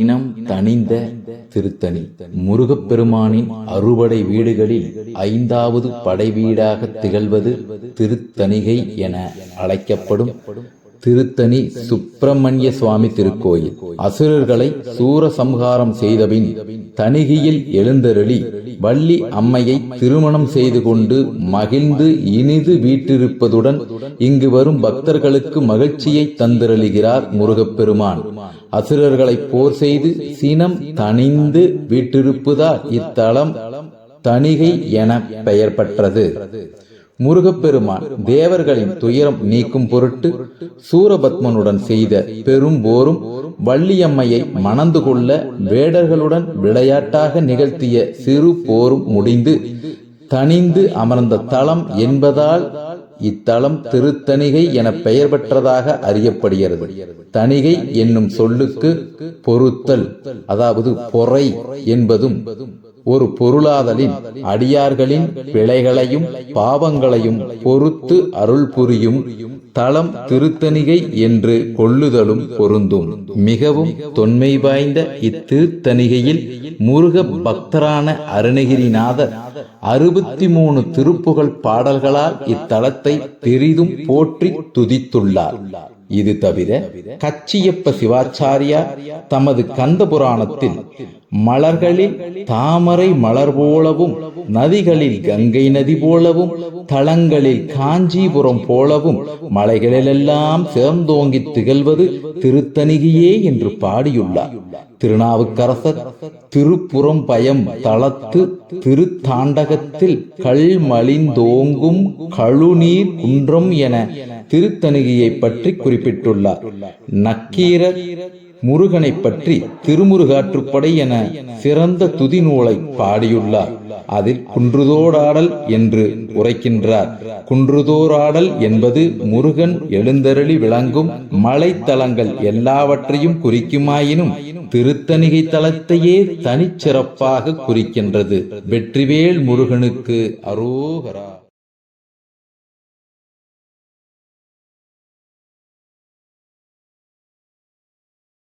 இனம் தணிந்த திருத்தணி முருகப்பெருமானின் அறுபடை வீடுகளில் 5வது படை வீடாக திகழ்வது திருத்தணிகை என அழைக்கப்படும் திருத்தணி சுப்பிரமணிய சுவாமி திருக்கோயில். அசுரர்களை சூரசம்ஹாரம் செய்தபின் தணிகையில் எழுந்தருளி வள்ளி அம்மையை திருமணம் செய்து கொண்டு மகிழ்ந்து இனிது வீற்றிருப்பதுடன் இங்கு வரும் பக்தர்களுக்கு மகிழ்ச்சியை தந்திரளிகிறார் முருகப்பெருமான். அசுரர்களை போர் செய்து சினம் தணிந்து வீற்றிருப்பதால் இத்தலம் தணிகை என பெயர் பெற்றது. முருகப்பெருமான் தேவர்களின் துயரம் நீக்கும் பொருட்டு சூரபத்மனுடன் செய்த பெரும் போரும் வள்ளியம்மையை மணந்து கொள்ள வேடர்களுடன் விளையாட்டாக நிகழ்த்திய சிறு போரும் முடிந்து தணிந்து அமர்ந்த தலம் என்பதால் இத்தலம் திருத்தணிகை என பெயர் பெற்றதாக அறியப்படுகிறது. தணிகை என்னும் சொல்லுக்கு பொறுத்தல், அதாவது பொறை என்பதும் ஒரு பொருளாதலின் அடியார்களின் பிழைகளையும் பாவங்களையும் பொறுத்து அருள் புரியும் தலம் திருத்தணிகை என்று கொள்ளுதலும் பொருந்தும். மிகவும் தொன்மை வாய்ந்த இத்திருத்தணிகையில் முருக பக்தரான அருணகிரிநாதர் 63 திருப்புகழ் பாடல்களால் இத்தலத்தை பெரிதும் போற்றி துதித்துள்ளார். இது தவிர கச்சியப்ப சிவாச்சாரியார் தமது கந்த புராணத்தில் மலர்களில் தாமரை மலர் போலவும், நதிகளில் கங்கை நதி போலவும், தலங்களில் காஞ்சிபுரம் போலவும், மலைகளிலெல்லாம் சேர்ந்தோங்கி திகழ்வது திருத்தணிகையே என்று பாடியுள்ளார். திருநாவுக்கரசர் திருப்புறம் பயம் தளத்து திருத்தாண்டகத்தில் கல்மலிந்தோங்கும் கழுநீர் குன்றம் என திருத்தணிகையை பற்றி குறிப்பிட்டுள்ளார். நக்கீரர் முருகனை பற்றி திருமுருகாற்றுப்படை என சிறந்த துதி நூலை பாடியுள்ளார். அதில் குன்றுதோடாடல் என்று உரைக்கின்றார். குன்றுதோறாடல் என்பது முருகன் எழுந்தருளி விளங்கும் மலைத்தலங்கள் எல்லாவற்றையும் குறிக்குமாயினும் திருத்தணிகை தலத்தையே தனிச்சிறப்பாக குறிக்கின்றது. வெற்றிவேல் முருகனுக்கு அரோகரா.